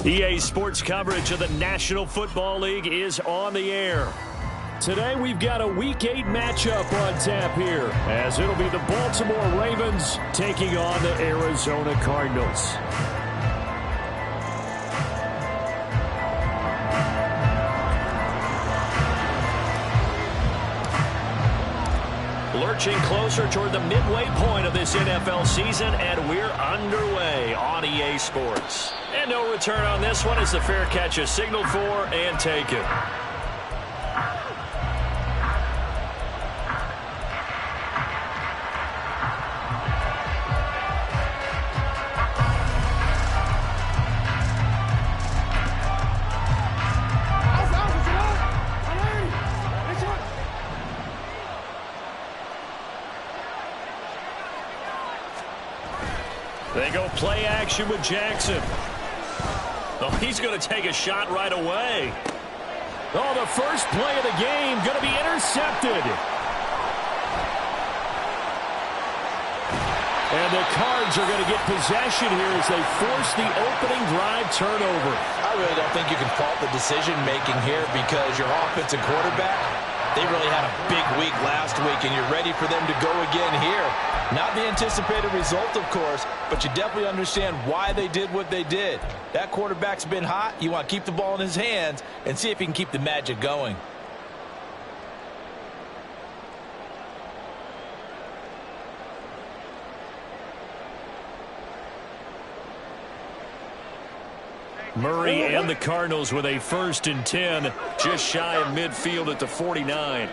EA Sports coverage of the National Football League is on the air. Today we've got a Week 8 matchup on tap here, as it'll be the Baltimore Ravens taking on the Arizona Cardinals. Lurching closer toward the midway point of this NFL season, and we're underway on EA Sports. And no return on this one as the fair catch is signaled for and taken. They go play action with Jackson. Oh, he's going to take a shot right away. Oh, the first play of the game going to be intercepted. And the Cards are going to get possession here as they force the opening drive turnover. I really don't think you can fault the decision-making here because your offensive quarterback, they really had a big week last week, and you're ready for them to go again here. Not the anticipated result, of course, but you definitely understand why they did what they did. That quarterback's been hot. You want to keep the ball in his hands and see if he can keep the magic going. Murray and the Cardinals with a 1st and 10, just shy of midfield at the 49.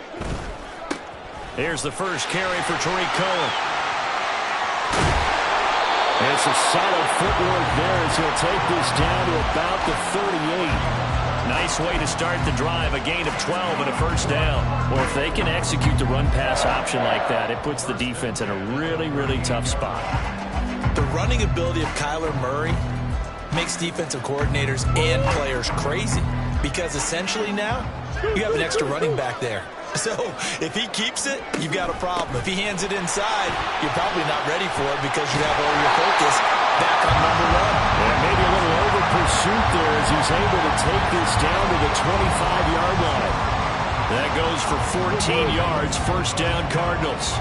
Here's the first carry for Tariq Cohen. It's a solid footwork there as he'll take this down to about the 38. Nice way to start the drive, a gain of 12 and a 1st down. Well, if they can execute the run-pass option like that, it puts the defense in a really, really tough spot. The running ability of Kyler Murray makes defensive coordinators and players crazy because essentially now you have an extra running back there. So if he keeps it, you've got a problem. If he hands it inside, you're probably not ready for it because you have all your focus back on number one. And maybe a little over pursuit there as he's able to take this down to the 25-yard line. That goes for 14 yards, 1st down Cardinals.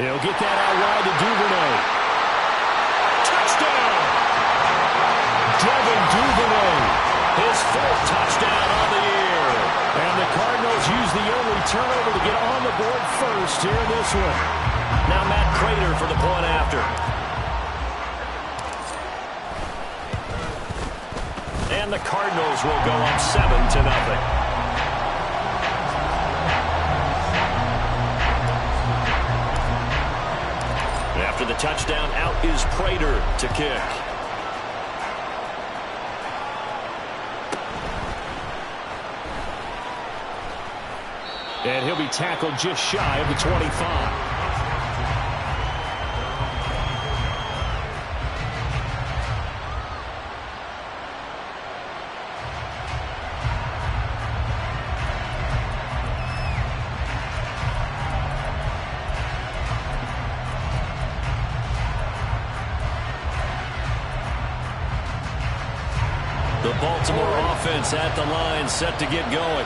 He'll get that out wide to Duvernay. Touchdown! Devin Duvernay, his 4th touchdown on the year. And the Cardinals use the only turnover to get on the board first here in this one. Now Matt Prater for the point after. And the Cardinals will go up 7-0. After the touchdown, out is Prater to kick. And he'll be tackled just shy of the 25. The Baltimore offense at the line, set to get going.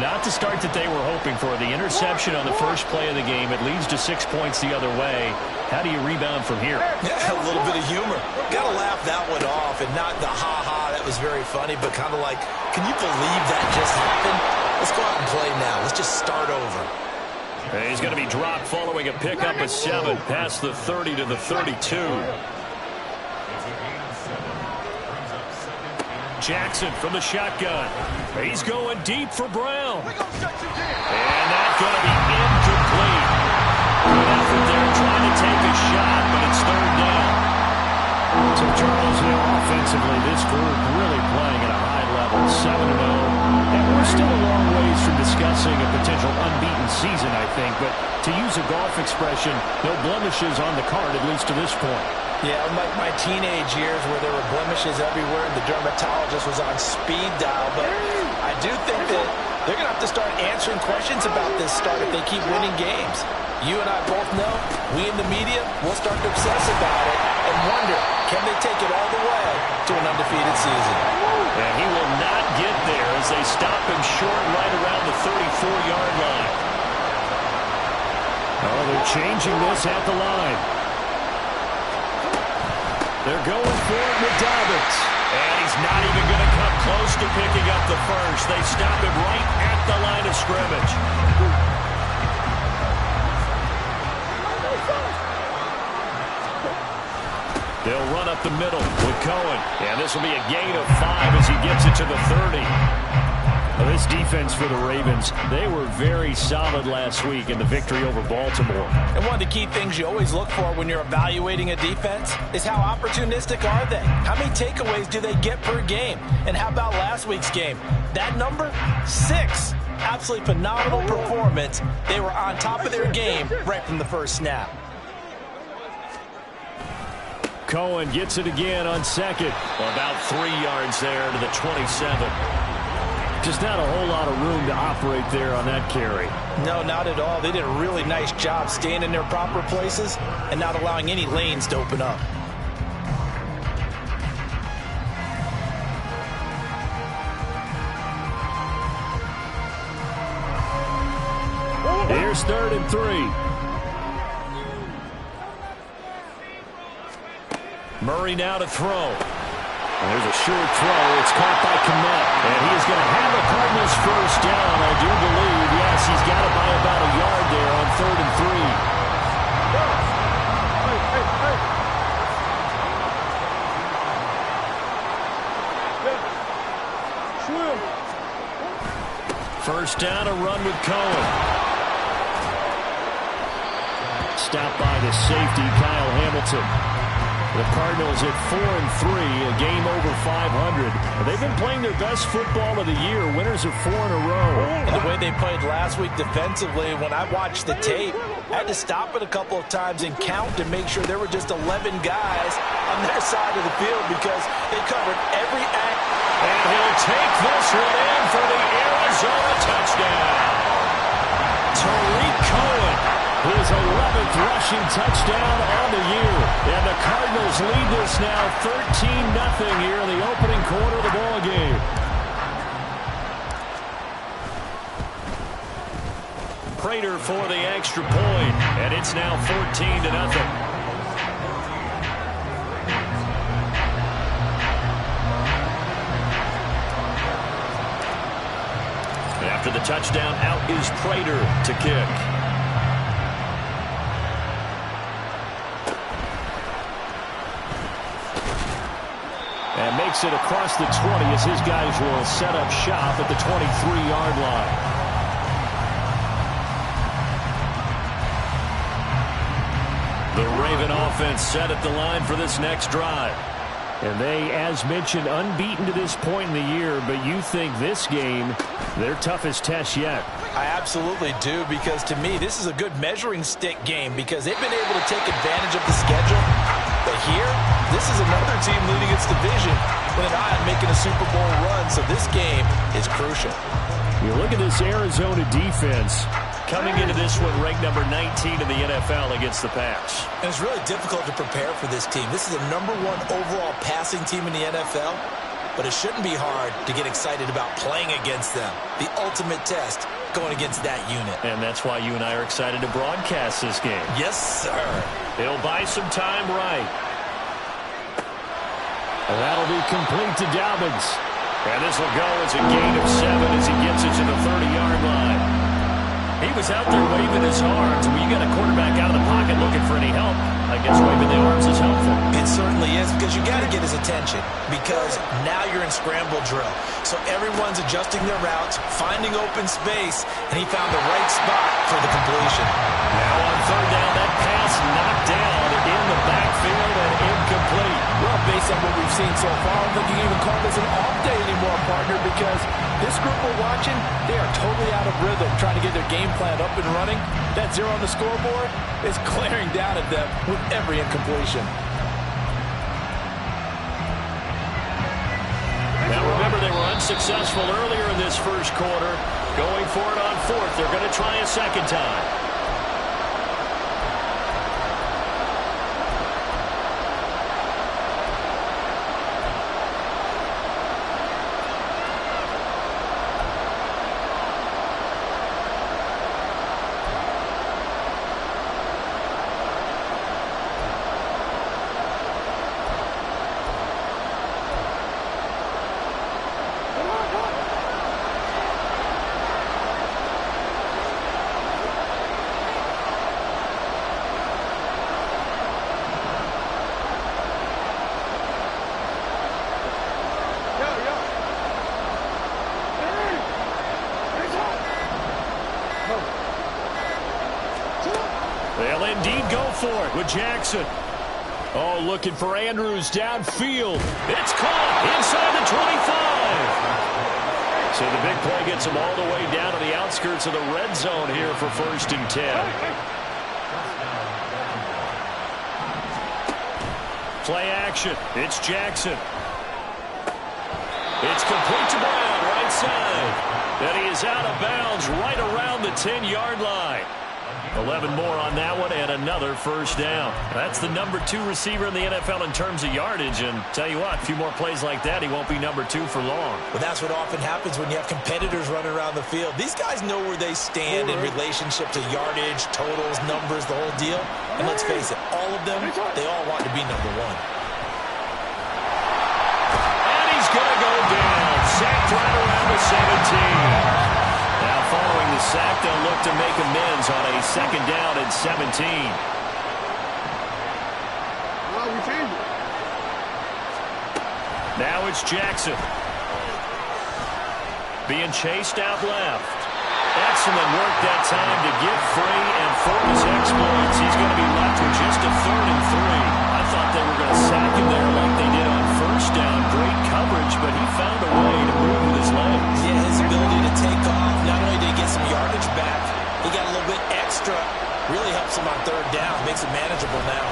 Not the start that they were hoping for. The interception on the first play of the game. It leads to 6 points the other way. How do you rebound from here? Yeah, a little bit of humor. Got to laugh that one off, and not the ha-ha, that was very funny, but kind of like, can you believe that just happened? Let's go out and play now. Let's just start over. And he's going to be dropped following a pickup of 7 past the 30 to the 32. Jackson from the shotgun. He's going deep for Brown. And that's going to be incomplete. Good effort there trying to take a shot, but it's 3rd down. So Charles, offensively, this group really playing at a high level, 7-0. And we're still a long ways from discussing a potential unbeaten season, I think. But to use a golf expression, no blemishes on the card, at least to this point. Yeah, like my teenage years where there were blemishes everywhere and the dermatologist was on speed dial. But I do think that they're going to have to start answering questions about this start if they keep winning games. You and I both know, we in the media will start to obsess about it and wonder, can they take it all the way to an undefeated season? And he will not get there as they stop him short right around the 34-yard line. Oh, they're changing this at the line. They're going for it with Dobbins. And he's not even going to come close to picking up the first. They stop him right at the line of scrimmage. They'll run up the middle with Cohen. And this will be a gain of 5 as he gets it to the 30. Well, this defense for the Ravens, they were very solid last week in the victory over Baltimore. And one of the key things you always look for when you're evaluating a defense is how opportunistic are they? How many takeaways do they get per game? And how about last week's game? That number? 6. Absolutely phenomenal performance. They were on top of their game right from the first snap. Cohen gets it again on second. About 3 yards there to the 27. Just not a whole lot of room to operate there on that carry. No, not at all. They did a really nice job staying in their proper places and not allowing any lanes to open up. Here's 3rd and 3. Murray now to throw. There's a short throw. It's caught by Kmet. And he is going to have the Cardinals first down, I do believe. Yes, he's got it by about a yard there on 3rd and 3. First down, a run with Cohen. Stopped by the safety, Kyle Hamilton. The Cardinals at 4-3, a game over 500. They've been playing their best football of the year. Winners of 4 in a row. And the way they played last week defensively, when I watched the tape, I had to stop it a couple of times and count to make sure there were just 11 guys on their side of the field because they covered every act. And he'll take this one in for the Arizona touchdown. Tariq Cohen, his 11th rushing touchdown on the year. And the Cardinals lead this now 13-0 here in the opening quarter of the ball game. Prater for the extra point, and it's now 14-0. After the touchdown, out is Prater to kick. And makes it across the 20 as his guys will set up shop at the 23-yard line. The Raven offense set at the line for this next drive. And they, as mentioned, unbeaten to this point in the year, but you think this game, their toughest test yet. I absolutely do, because to me, this is a good measuring stick game because they've been able to take advantage of the schedule. But here, this is another team leading its division with an eye on making a Super Bowl run, so this game is crucial. You look at this Arizona defense coming into this one ranked number 19 in the NFL against the pass. And it's really difficult to prepare for this team. This is the #1 overall passing team in the NFL, but it shouldn't be hard to get excited about playing against them. The ultimate test going against that unit. And that's why you and I are excited to broadcast this game. Yes, sir. He'll buy some time right. And that'll be complete to Dobbins. And this will go as a gain of 7 as he gets it to the 30-yard line. He was out there waving his arms. When you got a quarterback out of the pocket looking for any help, I guess waving the arms is helpful. It certainly is, because you got to get his attention, because now you're in scramble drill. So everyone's adjusting their routes, finding open space, and he found the right spot for the completion. Now on 3rd down, that pass knocked down in the backfield and incomplete. Well, based on what we've seen so far, I don't think you can even call this an off day anymore, partner, because this group we're watching, they are totally out of rhythm, trying to get their game plan up and running. That 0 on the scoreboard is glaring down at them with every incompletion. Now remember, they were unsuccessful earlier in this first quarter. Going for it on 4th. They're going to try a second time. for it with Jackson. Oh, looking for Andrews downfield. It's caught inside the 25. So the big play gets him all the way down to the outskirts of the red zone here for 1st and 10. Play action. It's Jackson. It's complete to Brown, right side. And he is out of bounds right around the 10-yard line. 11 more on that one and another 1st down. That's the number 2 receiver in the NFL in terms of yardage. And tell you what, a few more plays like that, he won't be number 2 for long. Well, that's what often happens when you have competitors running around the field. These guys know where they stand in relationship to yardage, totals, numbers, the whole deal. And let's face it, all of them, they all want to be number 1. Going to go down. Sacked right around the 17. Now following the sack, they'll look to make amends on a 2nd down and 17. Well, we changed it. Now it's Jackson. Being chased out left. Excellent work that time to get free, and for his exploits, he's going to be left with just a 3rd and 3. I thought they were going to sack him there like they did on 1st down. Great coverage, but he found a way to move with his legs. Yeah, his ability to take off, not only did he get some yardage back, he got a little bit extra. Really helps him on 3rd down, makes it manageable now.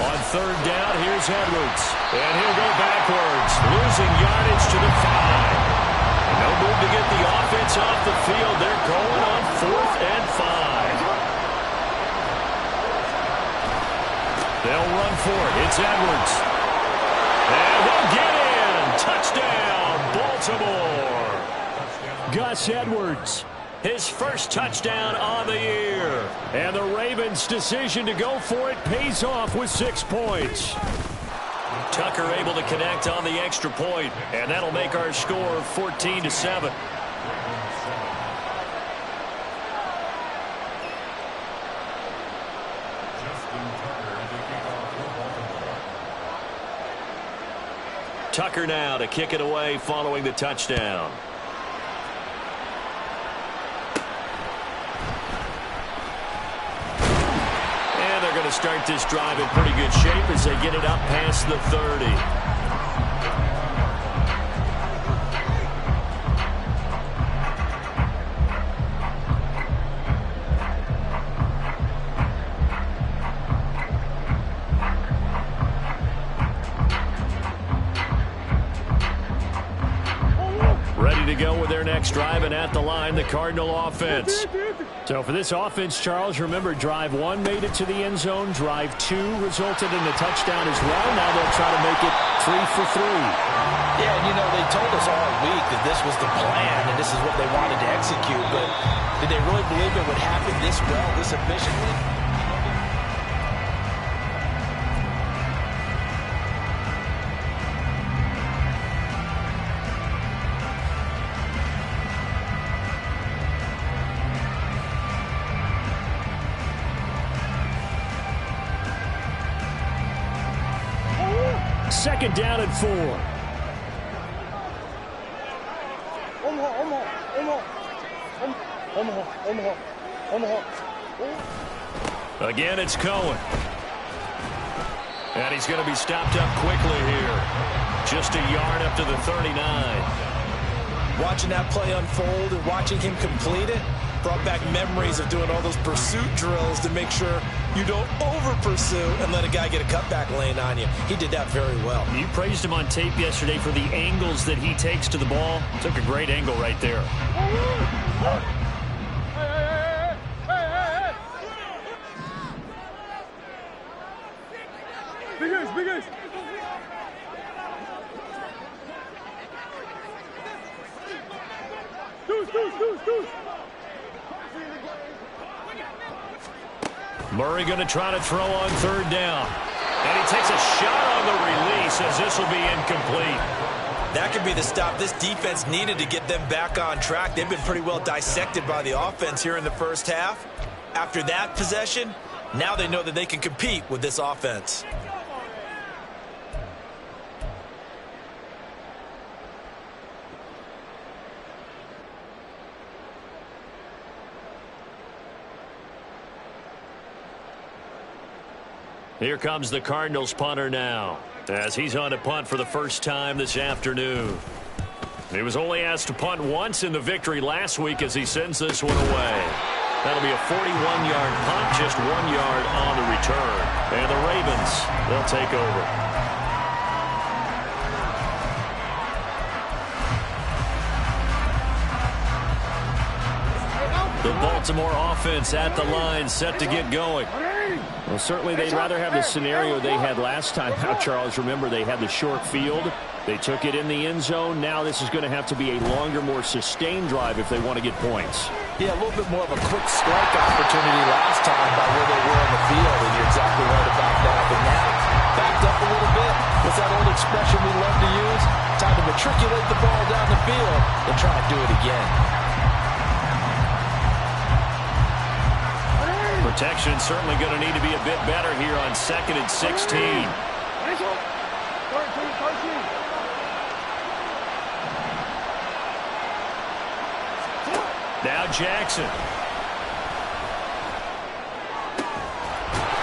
On 3rd down, here's Edwards. And he'll go backwards, losing yardage to the 5. No move to get the offense off the field. They're going on 4th and 5. They'll run for it. It's Edwards. And they'll get in. Touchdown, Baltimore. Gus Edwards, his 1st touchdown on the year. And the Ravens' decision to go for it pays off with 6 points. Tucker able to connect on the extra point, and that'll make our score 14-7. Tucker now to kick it away following the touchdown. And they're going to start this drive in pretty good shape as they get it up past the 30. To go with their next drive, and at the line, the Cardinal offense. So for this offense, Charles, remember, drive 1 made it to the end zone. Drive 2 resulted in the touchdown as well. Now they'll try to make it 3 for 3. Yeah, and you know, they told us all week that this was the plan and this is what they wanted to execute, but did they really believe it would happen this well, this efficiently? Second down and 4. Again, it's Cohen. And he's going to be stopped up quickly here. Just a yard up to the 39. Watching that play unfold and watching him complete it brought back memories of doing all those pursuit drills to make sure you don't over-pursue and let a guy get a cutback lane on you. He did that very well. You praised him on tape yesterday for the angles that he takes to the ball. Took a great angle right there. Big ace. Deuce. Murray going to try to throw on 3rd down. And he takes a shot on the release as this will be incomplete. That could be the stop this defense needed to get them back on track. They've been pretty well dissected by the offense here in the 1st half. After that possession, now they know that they can compete with this offense. Here comes the Cardinals punter now, as he's on to punt for the first time this afternoon. He was only asked to punt once in the victory last week as he sends this one away. That'll be a 41-yard punt, just 1 yard on the return. And the Ravens, they'll take over. The Baltimore offense at the line, set to get going. Well, certainly they'd rather have the scenario they had last time out, Charles. Remember, they had the short field. They took it in the end zone. Now this is going to have to be a longer, more sustained drive if they want to get points. Yeah, a little bit more of a quick strike opportunity last time by where they were on the field, and you're exactly right about that. But now, backed up a little bit. What's that old expression we love to use? Time to matriculate the ball down the field and try to do it again. Protection certainly going to need to be a bit better here on 2nd and 16. Now Jackson.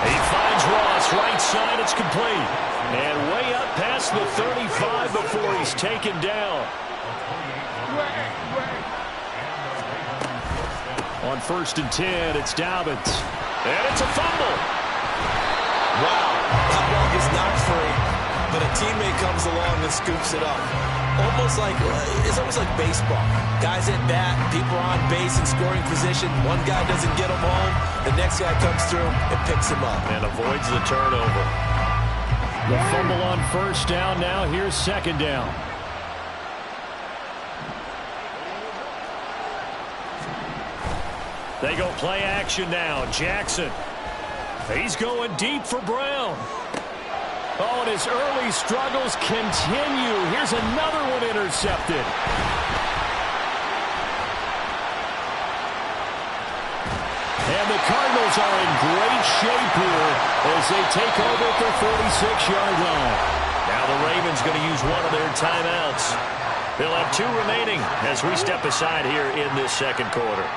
He finds Ross, right side, it's complete. And way up past the 35 before he's taken down. On 1st and 10, it's Dobbins. And it's a fumble. Wow, that ball is not free, but a teammate comes along and scoops it up. It's almost like baseball. Guys at bat, people are on base in scoring position. One guy doesn't get him home. The next guy comes through and picks him up. And avoids the turnover. The fumble on 1st down. Now here's 2nd down. They go play action now. Jackson. He's going deep for Brown. Oh, and his early struggles continue. Here's another one intercepted. And the Cardinals are in great shape here as they take over at their 46-yard line. Now the Ravens going to use one of their timeouts. They'll have 2 remaining as we step aside here in this 2nd quarter.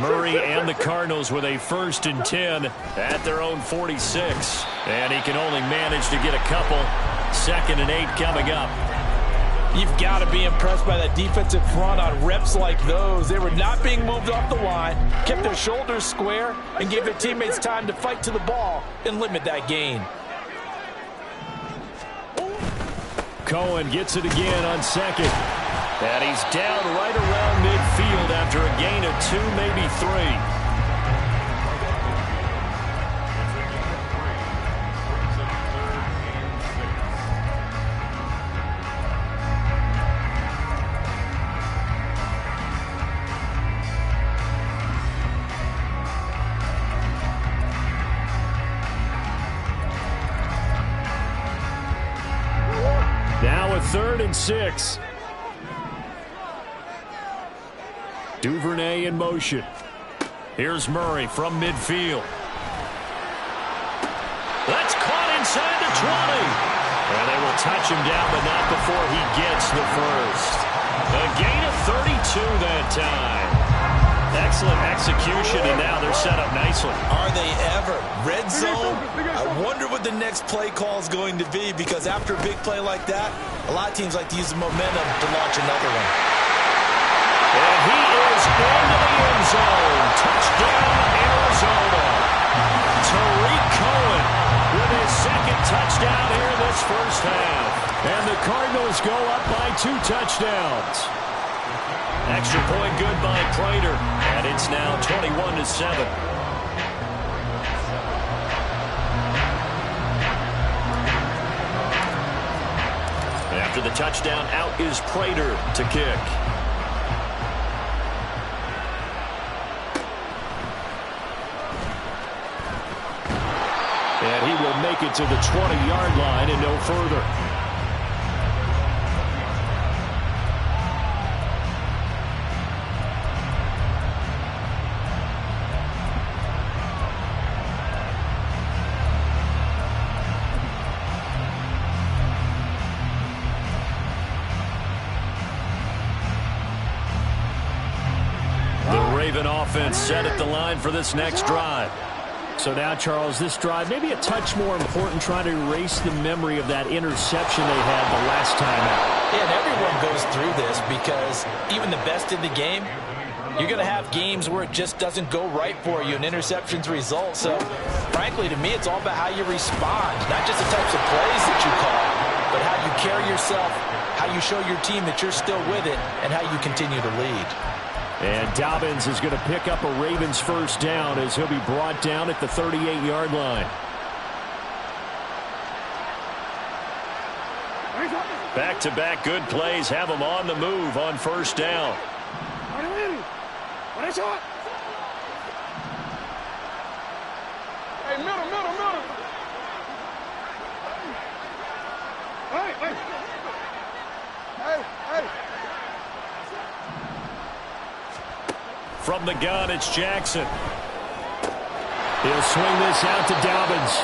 Murray and the Cardinals with a 1st and 10 at their own 46. And he can only manage to get a couple. 2nd and 8 coming up. You've got to be impressed by that defensive front on reps like those. They were not being moved off the line, kept their shoulders square, and gave their teammates time to fight to the ball and limit that gain. Cohen gets it again on 2nd. And he's down right around midfield after a gain of 2, maybe 3. Now a 3rd and 6. Duvernay in motion. Here's Murray from midfield. That's caught inside the 20. And they will touch him down, but not before he gets the first. A gain of 32 that time. Excellent execution, and now they're set up nicely. Are they ever? Red zone? I wonder what the next play call is going to be, because after a big play like that, a lot of teams like to use the momentum to launch another one. And he is into the end zone. Touchdown, Arizona. Tariq Cohen with his 2nd touchdown here this first half. And the Cardinals go up by 2 touchdowns. Extra point good by Prater. And it's now 21-7. After the touchdown, out is Prater to kick. And he will make it to the 20-yard line and no further. The Raven offense set at the line for this next drive. So now, Charles, this drive maybe a touch more important, trying to erase the memory of that interception they had the last time out. Yeah, and everyone goes through this because even the best in the game, you're going to have games where it just doesn't go right for you and interceptions result. So, frankly, to me, it's all about how you respond, not just the types of plays that you call, but how you carry yourself, how you show your team that you're still with it, and how you continue to lead. And Dobbins is going to pick up a Ravens first down as he'll be brought down at the 38-yard line. Back-to-back good plays have them on the move on first down. Hey, middle. Hey. From the gun, it's Jackson. He'll swing this out to Dobbins.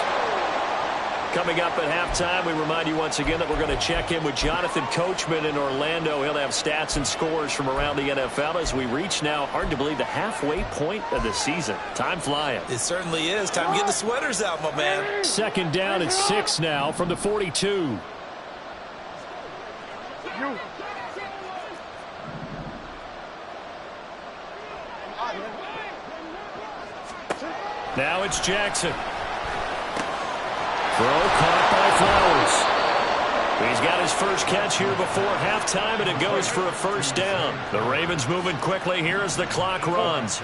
Coming up at halftime, we remind you once again that we're going to check in with Jonathan Coachman in Orlando. He'll have stats and scores from around the NFL as we reach now, hard to believe, the halfway point of the season. Time flying. It certainly is. Time to get the sweaters out, my man. Second down at 6 now from the 42. Now it's Jackson. Throw caught by He's got his first catch here before halftime, and it goes for a first down. The Ravens moving quickly here as the clock runs.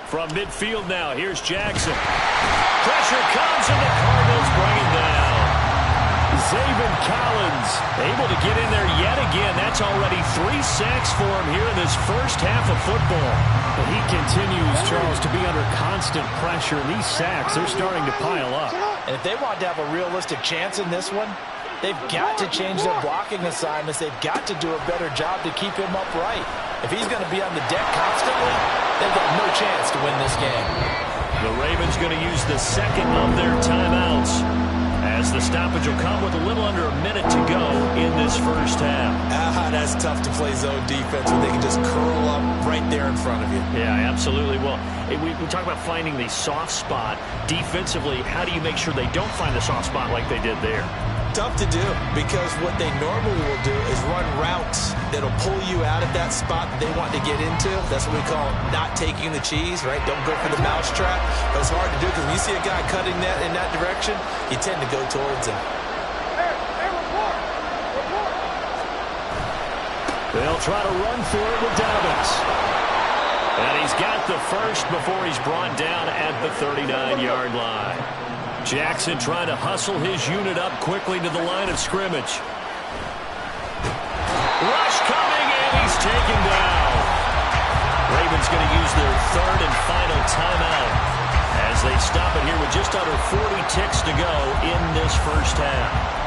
From midfield now, here's Jackson. Pressure comes, and the Cardinals bring it down. Zaven Collins able to get in there yet again. That's already 3 sacks for him here in this first half of football. But he continues, Charles, to be under constant pressure. And these sacks, they're starting to pile up. And if they want to have a realistic chance in this one, they've got to change their blocking assignments. They've got to do a better job to keep him upright. If he's going to be on the deck constantly, they've got no chance to win this game. The Ravens going to use the second of their timeouts, as the stoppage will come with a little under a minute to go in this first half. That's tough to play zone defense when they can just curl up right there in front of you. Yeah, absolutely. Well, we talk about finding the soft spot. Defensively, how do you make sure they don't find the soft spot like they did there? Tough to do, because what they normally will do is run routes that'll pull you out of that spot that they want to get into. That's what we call not taking the cheese, right? Don't go for the mousetrap. But it's hard to do because when you see a guy cutting that in that direction, you tend to go towards him. They'll try to run for it with Dobbins. And he's got the first before he's brought down at the 39-yard line. Jackson trying to hustle his unit up quickly to the line of scrimmage. Rush coming, and he's taken down. Ravens going to use their third and final timeout as they stop it here with just under 40 ticks to go in this first half.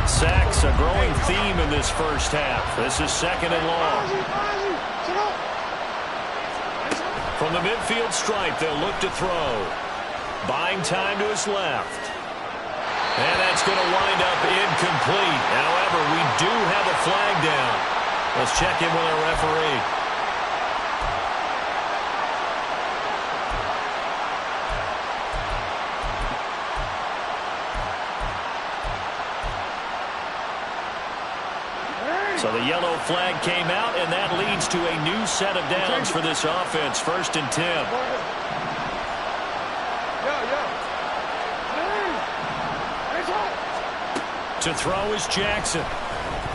Sacks, a growing theme in this first half. This is second and long. From the midfield stripe, they'll look to throw. Buying time to his left. And that's going to wind up incomplete. However, we do have a flag down. Let's check in with our referee. So the yellow flag came out, and that leads to a new set of downs for this offense. First and 10. To throw is Jackson.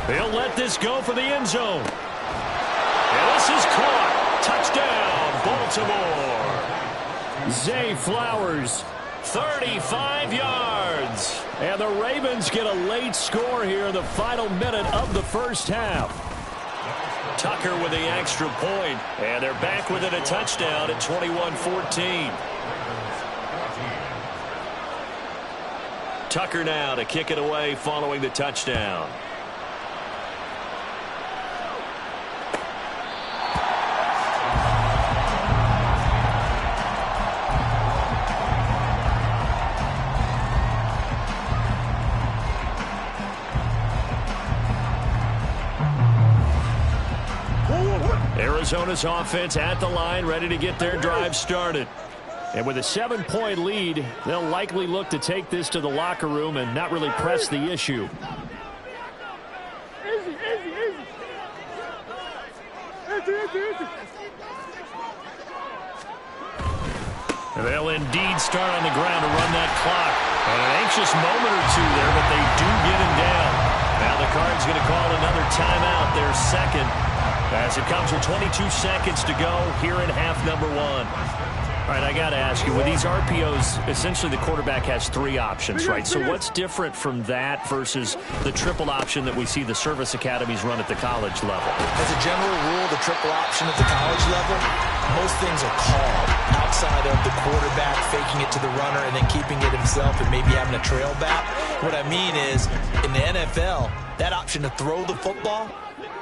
He'll let this go for the end zone. And this is caught. Touchdown, Baltimore. Zay Flowers, 35 yards. And the Ravens get a late score here in the final minute of the first half. Tucker with the extra point, and they're back within a touchdown at 21-14. Tucker now to kick it away following the touchdown. Arizona's offense at the line, ready to get their drive started. And with a 7-point lead, they'll likely look to take this to the locker room and not really press the issue. Easy, easy, easy. Easy, easy, easy. And they'll indeed start on the ground to run that clock. And an anxious moment or two there, but they do get him down. Now the Cards going to call another timeout, their second, as it comes with 22 seconds to go here in half number 1. All right, I got to ask you, with these RPOs, essentially the quarterback has 3 options, right? So what's different from that versus the triple option that we see the service academies run at the college level? As a general rule, the triple option at the college level, most things are called outside of the quarterback faking it to the runner and then keeping it himself and maybe having a trail back. What I mean is, in the NFL, that option to throw the football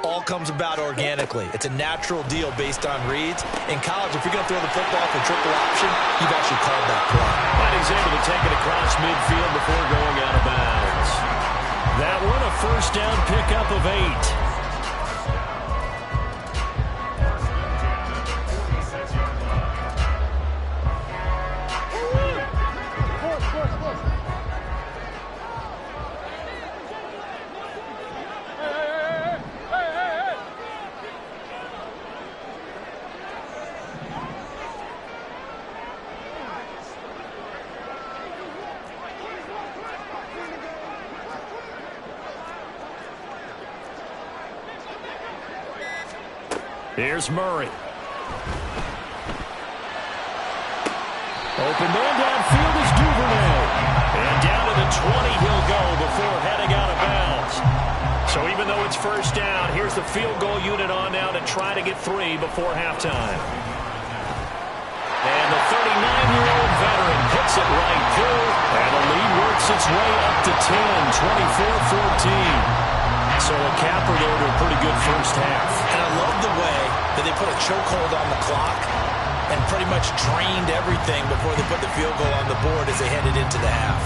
all comes about organically. It's a natural deal based on reads. In college, if you're going to throw the football for triple option, you've actually called that play. But he's able to take it across midfield before going out of bounds. That one, a first down pickup of 8. Here's Murray. Open man downfield is Duvernay. And down to the 20 he'll go before heading out of bounds. So even though it's first down, here's the field goal unit on now to try to get 3 before halftime. And the 39-year-old veteran hits it right through. And the lead works its way up to 10, 24-14. So a capper there to a pretty good first half. And I love the way that they put a chokehold on the clock and pretty much drained everything before they put the field goal on the board as they headed into the half.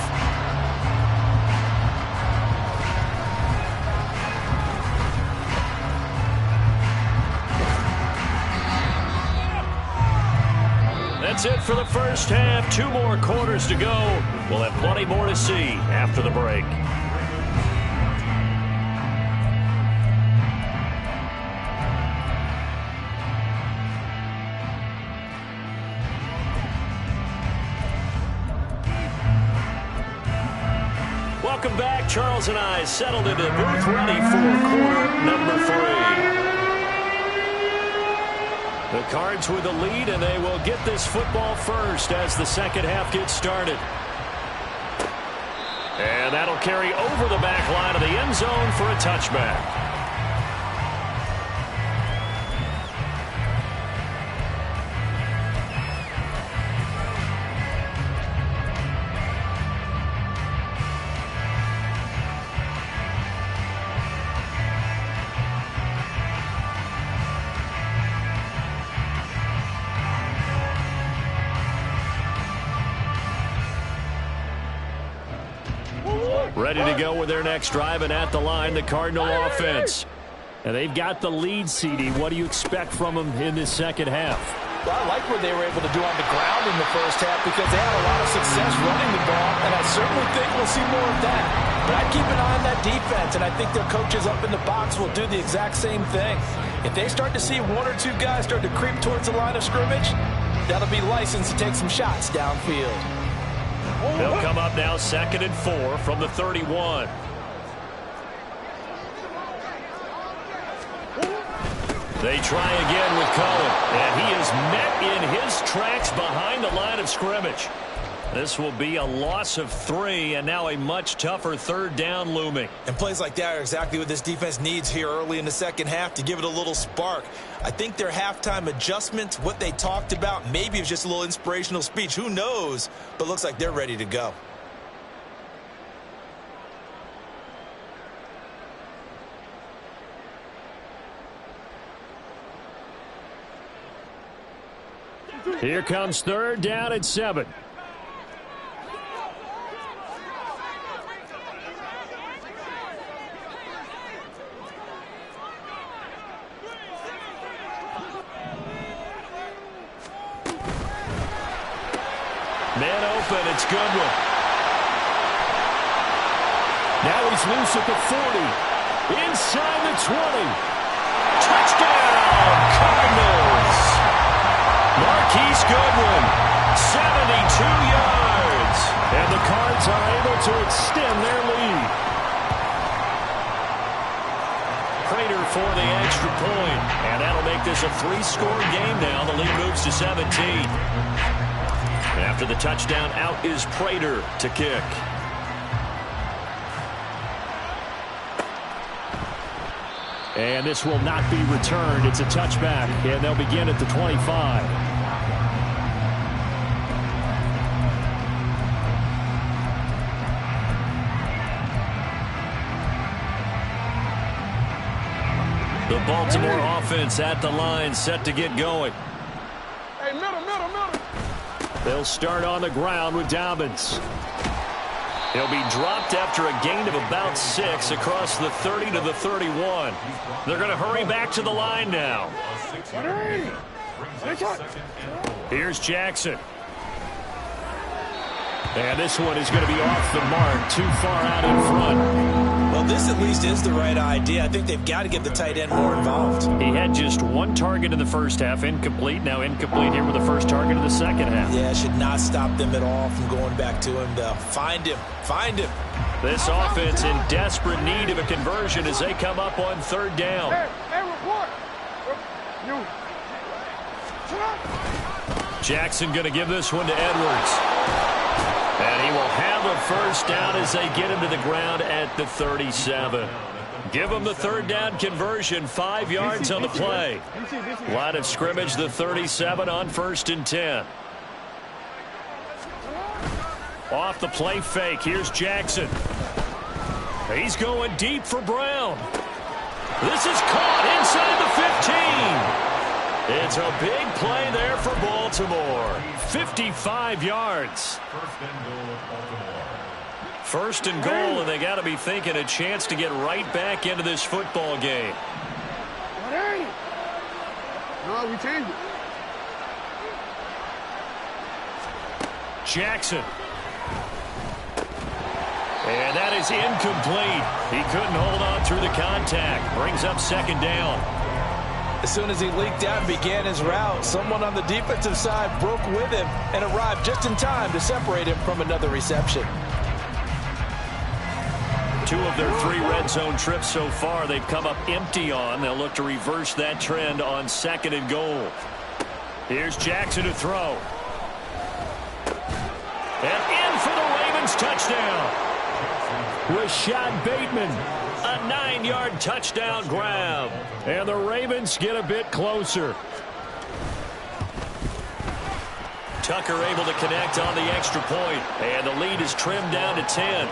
That's it for the first half. 2 more quarters to go. We'll have plenty more to see after the break. Welcome back. Charles and I settled into the booth, ready for quarter number 3. The Cards with the lead, and they will get this football first as the second half gets started. And that'll carry over the back line of the end zone for a touchback. Ready to go with their next drive, and at the line, the Cardinal offense. And they've got the lead, CD. What do you expect from them in this second half? Well, I like what they were able to do on the ground in the first half because they had a lot of success running the ball, and I certainly think we'll see more of that. But I'd keep an eye on that defense, and I think their coaches up in the box will do the exact same thing. If they start to see 1 or 2 guys start to creep towards the line of scrimmage, that'll be licensed to take some shots downfield. They'll come up now 2nd and 4 from the 31. They try again with Cohen, and he is met in his tracks behind the line of scrimmage. This will be a loss of 3, and now a much tougher 3rd down looming. And plays like that are exactly what this defense needs here early in the second half to give it a little spark. I think their halftime adjustments, what they talked about, maybe it was just a little inspirational speech. Who knows? But looks like they're ready to go. Here comes 3rd down at 7. Goodwin. Now he's loose at the 40. Inside the 20. Touchdown, Cardinals. Marquise Goodwin, 72 yards. And the Cards are able to extend their lead. Prater for the extra point. And that'll make this a 3-score game now. The lead moves to 17. After the touchdown, out is Prater to kick. And this will not be returned. It's a touchback, and they'll begin at the 25. The Baltimore offense at the line, set to get going. Hey, middle. They'll start on the ground with Dobbins. He'll be dropped after a gain of about 6 across the 30 to the 31. They're going to hurry back to the line now. Here's Jackson. And this one is going to be off the mark, too far out in front. Well, this at least is the right idea. I think they've got to get the tight end more involved. He had just 1 target in the first half, incomplete. Now incomplete here with the first target of the second half. Yeah, should not stop them at all from going back to him to find him. This offense in desperate need of a conversion as they come up on 3rd down. Hey, report. Jackson going to give this one to Edwards. And he will have a first down as they get him to the ground at the 37. Give him the 3rd down conversion, 5 yards on the play. Line of scrimmage, the 37 on 1st and 10. Off the play fake, here's Jackson. He's going deep for Brown. This is caught inside the 15. It's a big play there for Baltimore. 55 yards. First and goal, and they got to be thinking a chance to get right back into this football game. No, we changed it. Jackson. And that is incomplete. He couldn't hold on through the contact. Brings up 2nd down. As soon as he leaked out and began his route, someone on the defensive side broke with him and arrived just in time to separate him from another reception. 2 of their 3 red zone trips so far they've come up empty on. They'll look to reverse that trend on 2nd and goal. Here's Jackson to throw. And in for the Ravens touchdown. Rashad Bateman. A 9-yard touchdown grab. And the Ravens get a bit closer. Tucker able to connect on the extra point. And the lead is trimmed down to 10.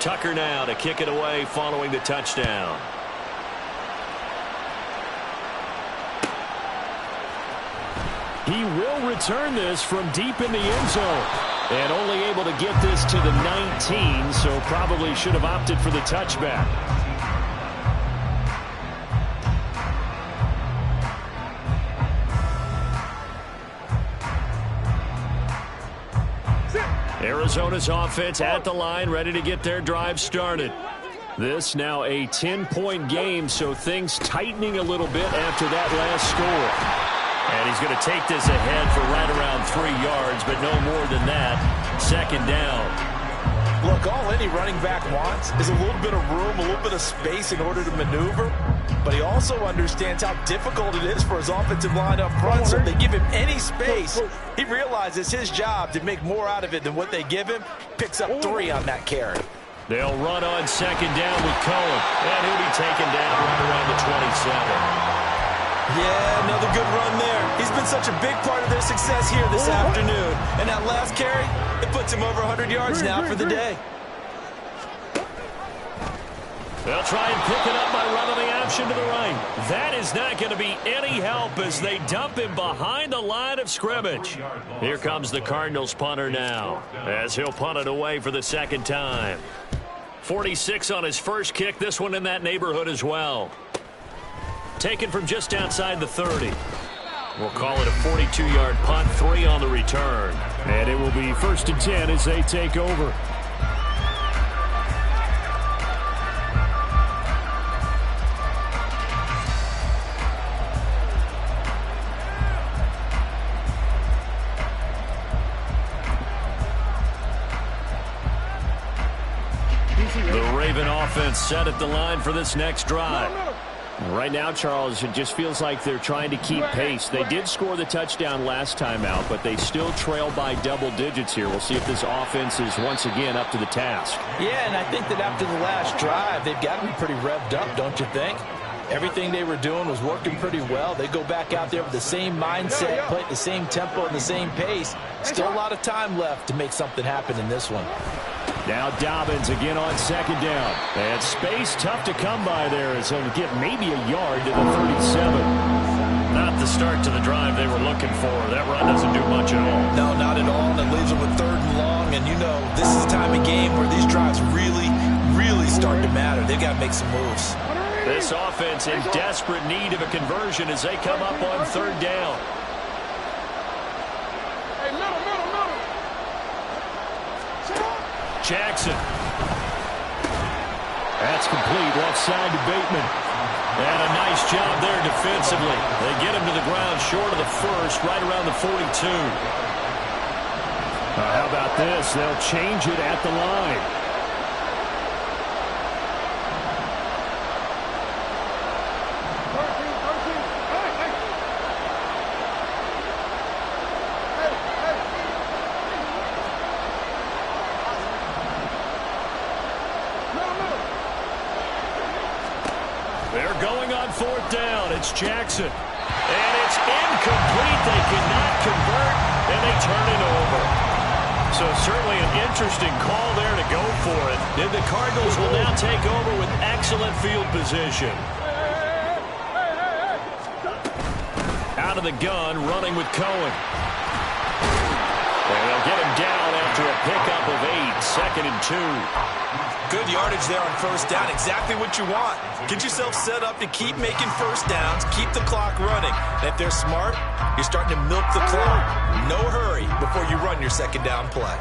Tucker now to kick it away following the touchdown. He will return this from deep in the end zone. And only able to get this to the 19, so probably should have opted for the touchback. Arizona's offense at the line, ready to get their drive started. This now a 10-point game, so things tightening a little bit after that last score. And he's going to take this ahead for right around 3 yards, but no more than that. 2nd down. Look, all any running back wants is a little bit of room, a little bit of space in order to maneuver. But he also understands how difficult it is for his offensive line up front. So if they give him any space, he realizes his job to make more out of it than what they give him. Picks up 3 on that carry. They'll run on 2nd down with Cohen. And he'll be taken down right around the 27. Yeah, another good run there. He's been such a big part of their success here this afternoon. And that last carry, it puts him over 100 yards now for the day. They'll try and pick it up by running the option to the right. That is not going to be any help as they dump him behind the line of scrimmage. Here comes the Cardinals punter now as he'll punt it away for the 2nd time. 46 on his first kick, this one in that neighborhood as well. taken from just outside the 30. We'll call it a 42-yard punt, 3 on the return. And it will be 1st and 10 as they take over. The Raven offense set at the line for this next drive. Right now, Charles, it just feels like they're trying to keep pace. They did score the touchdown last time out, but they still trail by double digits here. We'll see if this offense is once again up to the task. Yeah, and I think that after the last drive, they've got to be pretty revved up, don't you think? Everything they were doing was working pretty well. They go back out there with the same mindset, play at the same tempo and the same pace. Still a lot of time left to make something happen in this one. Now Dobbins again on 2nd down. And space tough to come by there as he'll get maybe a yard to the 37. Not the start to the drive they were looking for. That run doesn't do much at all. No, not at all. And it leaves them with 3rd and long. And you know, this is the time of game where these drives really, really start to matter. They've got to make some moves. This offense in desperate need of a conversion as they come up on 3rd down. Jackson. That's complete. Left side to Bateman. And a nice job there defensively. They get him to the ground short of the 1st, right around the 42. How about this? They'll change it at the line. They're going on 4th down. It's Jackson. And it's incomplete. They cannot convert, and they turn it over. So certainly an interesting call there to go for it. And the Cardinals will now take over with excellent field position. Out of the gun, running with Cohen. And they'll get him down after a pickup of 8, 2nd and 2. Good yardage there on 1st down. Exactly what you want. Get yourself set up to keep making 1st downs, keep the clock running. And if they're smart, you're starting to milk the clock. No hurry before you run your 2nd down play.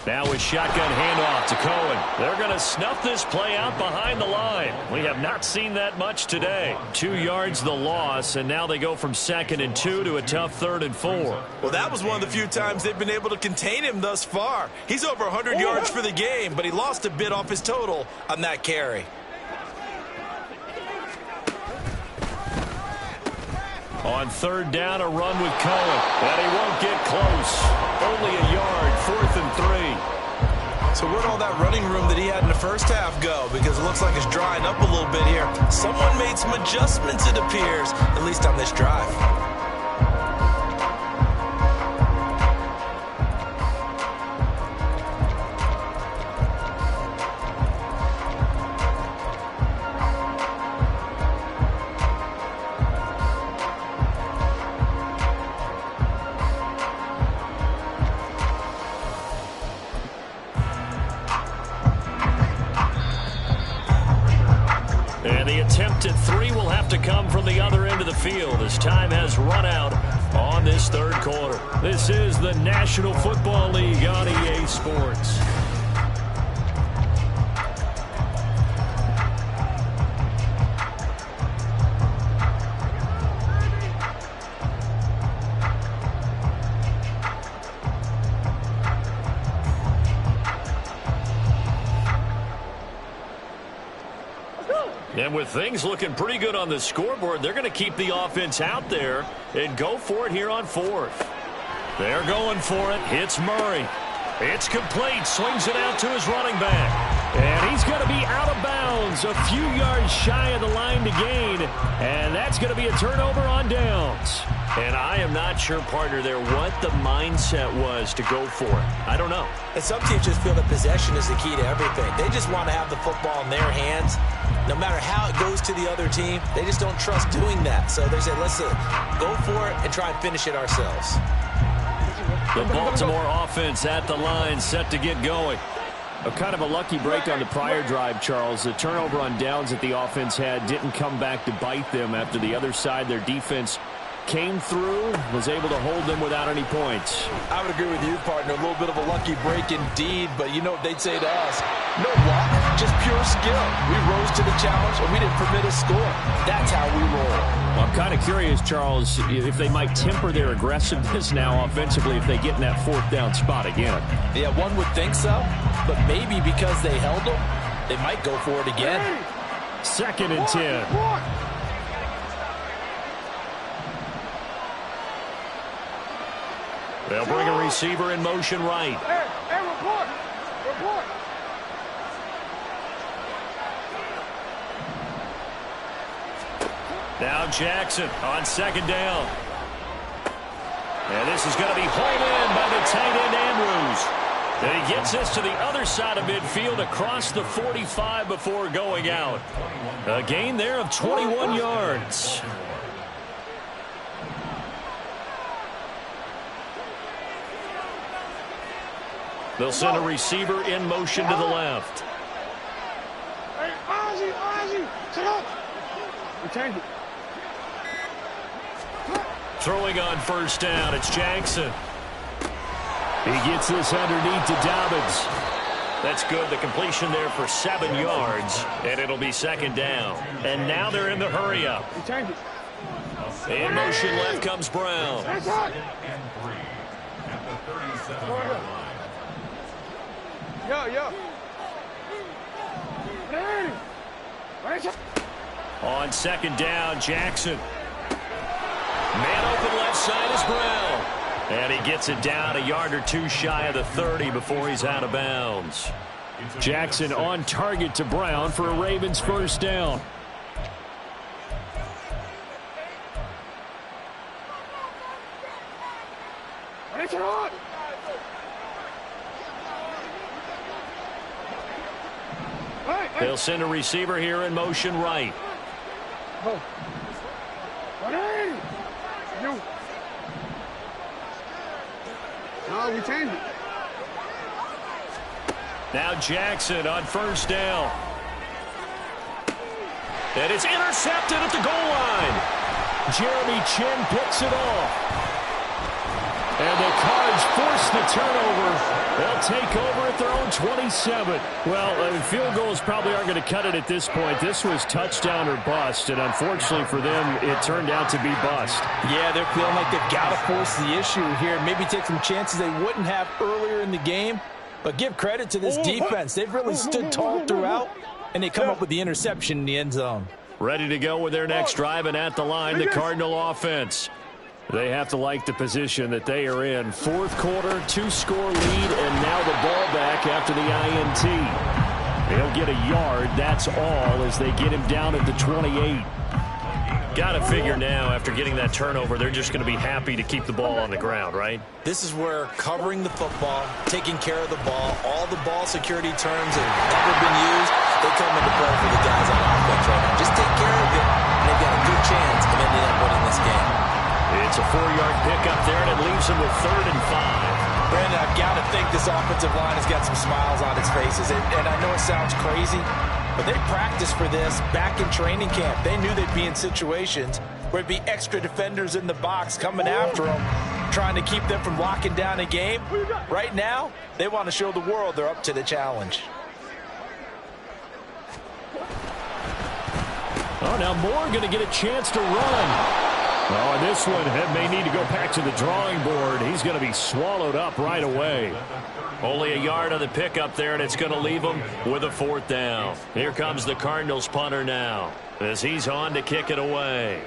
Now with shotgun handoff to Cohen. They're going to snuff this play out behind the line. We have not seen that much today. 2 yards the loss, and now they go from 2nd and 2 to a tough 3rd and 4. Well, that was one of the few times they've been able to contain him thus far. He's over 100 yards for the game, but he lost a bit off his total on that carry. On 3rd down, a run with Cohen. And he won't get close. Only a yard, 4th and 3. So where'd all that running room that he had in the 1st half go? Because it looks like it's drying up a little bit here. Someone made some adjustments, it appears, at least on this drive. And the attempt at 3 will have to come from the other end of the field as time has run out on this 3rd quarter. This is the National Football League on EA Sports. And with things looking pretty good on the scoreboard, they're going to keep the offense out there and go for it here on 4th. They're going for it. Hits Murray. It's complete. Swings it out to his running back. And he's going to be out of bounds, a few yards shy of the line to gain. And that's going to be a turnover on downs. And I am not sure, partner, there what the mindset was to go for it. I don't know. And some teams just feel that possession is the key to everything. They just want to have the football in their hands. No matter how it goes to the other team, they just don't trust doing that. So they say, listen, go for it and try and finish it ourselves. The Baltimore offense at the line, set to get going. A kind of a lucky break on the prior drive, Charles. The turnover on downs that the offense had didn't come back to bite them after the other side. Their defense came through, was able to hold them without any points. I would agree with you, partner. A little bit of a lucky break indeed, but you know what they'd say to us? No luck, just pure skill. We rose to the challenge, and we didn't permit a score. That's how we roll. Well, I'm kind of curious, Charles, if they might temper their aggressiveness now offensively if they get in that fourth down spot again. Yeah, one would think so, but maybe because they held them, they might go for it again. 2nd and 10. They'll bring a receiver in motion right. Hey, report. Report. Now Jackson on 2nd down. And this is going to be hauled in by the tight end Andrews. And he gets this to the other side of midfield across the 45 before going out. A gain there of 21 yards. They'll send a receiver in motion to the left. Hey, Ozzie, sit up. We change it. Throwing on 1st down, it's Jackson. He gets this underneath to Dobbins. That's good. The completion there for 7 yards, and it'll be 2nd down. And now they're in the hurry up. We change it. In motion left comes Brown. That's hot. Yeah. On 2nd down, Jackson. Man open left side is Brown. And he gets it down a yard or two shy of the 30 before he's out of bounds. Jackson on target to Brown for a Ravens 1st down. They'll send a receiver here in motion right. No, we changed it. Now Jackson on 1st down. And it's intercepted at the goal line. Jeremy Chinn picks it off. And the Cards force the turnover. They'll take over at their own 27. Well, field goals probably aren't going to cut it at this point. This was touchdown or bust, and unfortunately for them, it turned out to be bust. Yeah, they're feeling like they've got to force the issue here. Maybe take some chances they wouldn't have earlier in the game. But give credit to this defense. They've really stood tall throughout, and they come up with the interception in the end zone. Ready to go with their next drive, and at the line, the Cardinal offense. They have to like the position that they are in. 4th quarter, 2-score lead, and now the ball back after the INT. They'll get a yard, that's all, as they get him down at the 28. Got to figure now, after getting that turnover, they're just going to be happy to keep the ball on the ground, right? This is where covering the football, taking care of the ball, all the ball security terms that have ever been used, they come into play for the guys on offense right now. Just take care of it, and they've got a good chance of ending up winning this game. It's a 4-yard pickup there, and it leaves them with 3rd and 5. Brandon, I've got to think this offensive line has got some smiles on its faces. And I know it sounds crazy, but they practiced for this back in training camp. They knew they'd be in situations where it'd be extra defenders in the box coming after them, trying to keep them from locking down a game. Right now, they want to show the world they're up to the challenge. Oh, now Moore going to get a chance to run. Oh, and this one may need to go back to the drawing board. He's going to be swallowed up right away. Only a yard on the pickup there, and it's going to leave them with a 4th down. Here comes the Cardinals punter now, as he's on to kick it away.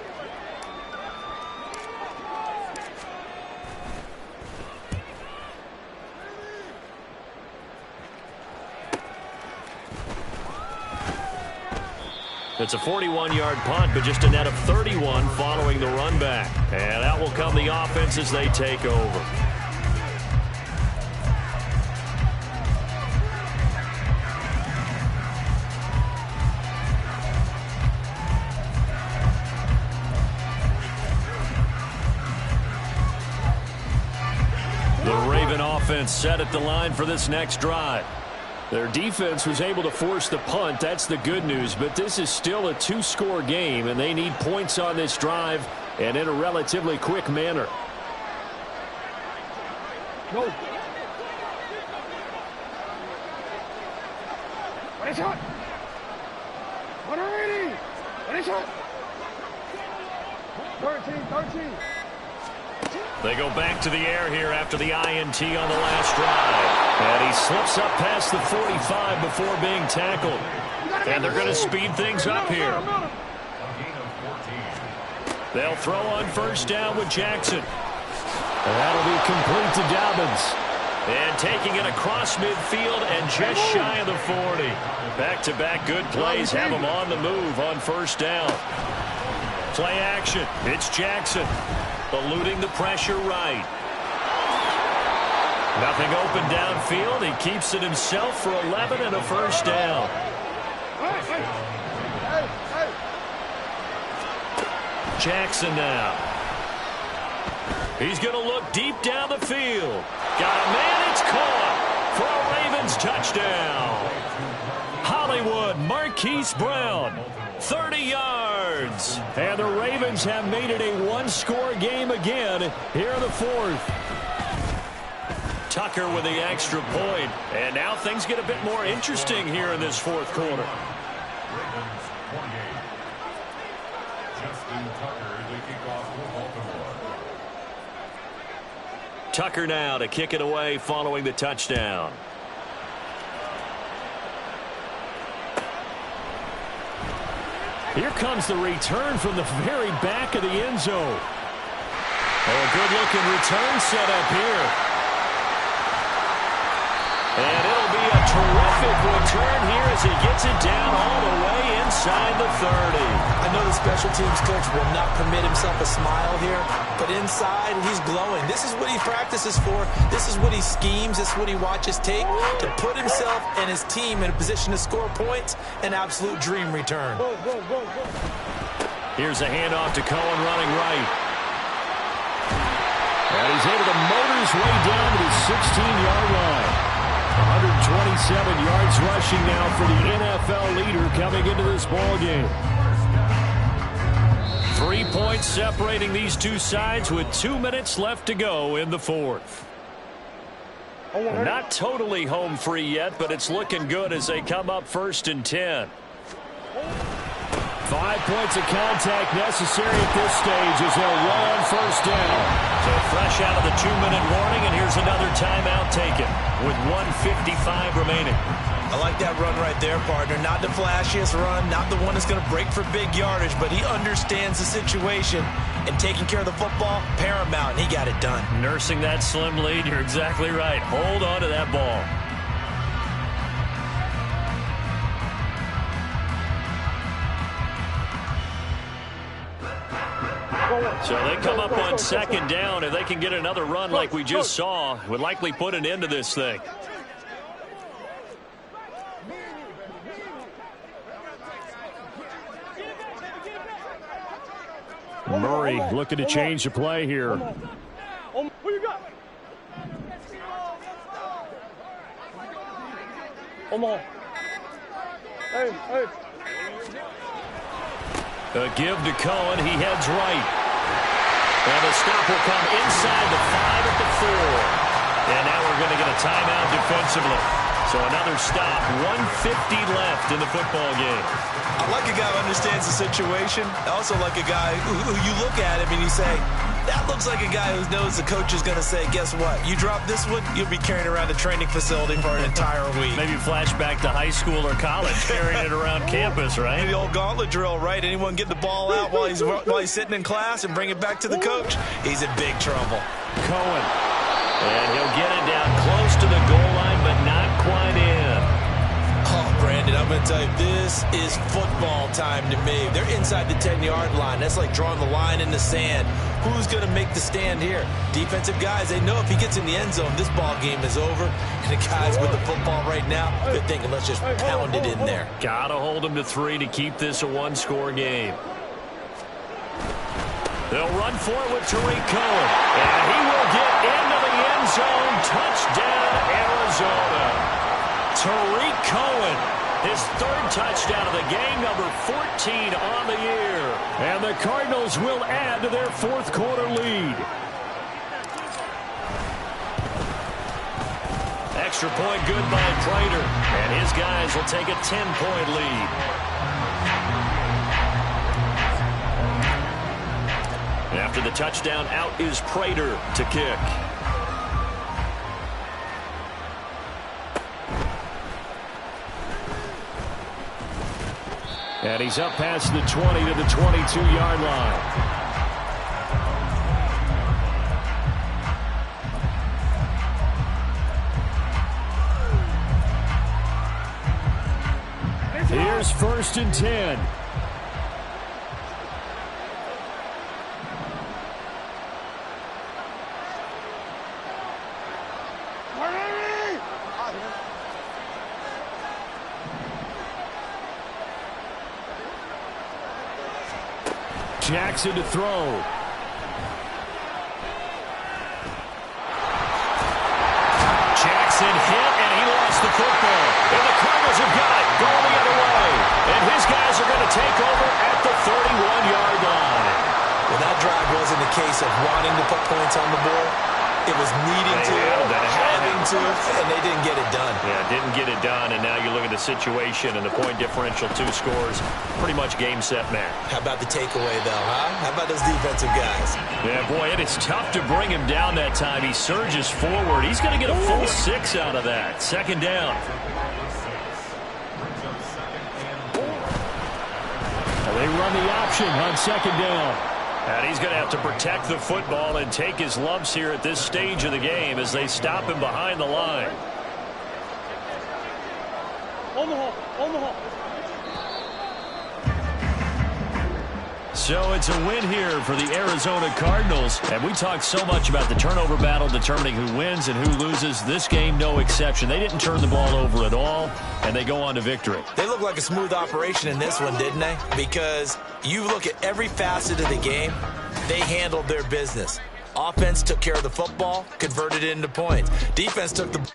It's a 41-yard punt, but just a net of 31 following the run back. And out will come the offense as they take over. The Raven offense set at the line for this next drive. Their defense was able to force the punt. That's the good news. But this is still a two-score game, and they need points on this drive and in a relatively quick manner. Go. Ready, shot. Ready. Ready, shot. 13. They go back to the air here after the INT on the last drive. And he slips up past the 45 before being tackled. And they're going to speed things up here. They'll throw on first down with Jackson. And that'll be complete to Dobbins. And taking it across midfield and just shy of the 40. Back-to-back good plays have him on the move on first down. Play action. It's Jackson. Eluding the pressure right. Nothing open downfield. He keeps it himself for 11 and a first down. Jackson now. He's going to look deep down the field. Got a man. It's caught for a Ravens touchdown. Hollywood Marquise Brown. 30 yards. And the Ravens have made it a one-score game again here in the fourth. Tucker with the extra point. And now things get a bit more interesting here in this fourth quarter. Tucker now to kick it away following the touchdown. Here comes the return from the very back of the end zone. A good-looking return set up here. And it'll be a terrific return here as he gets it down all the way inside the 30. I know the special teams coach will not permit himself a smile here, but inside he's glowing. This is what he practices for. This is what he schemes. This is what he watches tape to put himself and his team in a position to score points. An absolute dream return. Here's a handoff to Cohen running right. And he's able to motor his way down to the 16-yard line. 127 yards rushing now for the NFL leader coming into this ball game. 3 points separating these two sides with 2 minutes left to go in the fourth. Not totally home free yet, but it's looking good as they come up 1st and 10. 5 points of contact necessary at this stage as they'll run on first down. So fresh out of the 2-minute warning, and here's another timeout taken with 1:55 remaining. I like that run right there, partner. Not the flashiest run, not the one that's going to break for big yardage, but he understands the situation, and taking care of the football, paramount, and he got it done. Nursing that slim lead, you're exactly right. Hold on to that ball. So they come up on second down. If they can get another run like we just saw, would likely put an end to this thing. Murray looking to change the play here. Who you got? Omaha. Hey. A give to Cohen. He heads right. And the stop will come inside the 5 at the 4. And now we're going to get a timeout defensively. So another stop. 1:50 left in the football game. I like a guy who understands the situation. I also like a guy who you look at him and you say, that looks like a guy who knows the coach is going to say, guess what? You drop this one, you'll be carrying around the training facility for an entire week. Maybe flashback to high school or college, carrying it around campus, right? The old gauntlet drill, right? Anyone get the ball out while he's sitting in class and bring it back to the coach? He's in big trouble. Cohen. And he'll get it down close to the goal line, but not quite in. Oh, Brandon, I'm going to tell you, this is football time to me. They're inside the 10-yard line. That's like drawing the line in the sand. Who's going to make the stand here? Defensive guys, they know if he gets in the end zone, this ball game is over. And the guys with the football right now, they're thinking, let's just pound it in there. Got to hold him to 3 to keep this a one-score game. They'll run for it with Tariq Cohen. And he will get into the end zone. Touchdown, Arizona. Tariq Cohen, his third touchdown of the game, number 14 on the year. And the Cardinals will add to their fourth quarter lead. Extra point good by Prater, and his guys will take a 10-point lead. After the touchdown, out is Prater to kick. And he's up past the 20 to the 22-yard line. Here's 1st and 10. Jackson to throw. Jackson hit, and he lost the football. And the Cardinals have got it going the other way. And his guys are going to take over at the 31-yard line. Well, that drive wasn't a case of wanting to put points on the board. It was needing to, having to, and they didn't get it done. Yeah, didn't get it done, and now you look at the situation and the point differential, 2 scores, pretty much game, set, match. How about the takeaway, though, huh? How about those defensive guys? Yeah, boy, it is tough to bring him down that time. He surges forward. He's going to get a full 6 out of that. 2nd down. They run the option on 2nd down. And he's going to have to protect the football and take his lumps here at this stage of the game as they stop him behind the line. Omaha. So it's a win here for the Arizona Cardinals. And we talked so much about the turnover battle determining who wins and who loses. This game, no exception. They didn't turn the ball over at all, and they go on to victory. They look like a smooth operation in this one, didn't they? Because you look at every facet of the game, they handled their business. Offense took care of the football, converted it into points. Defense took the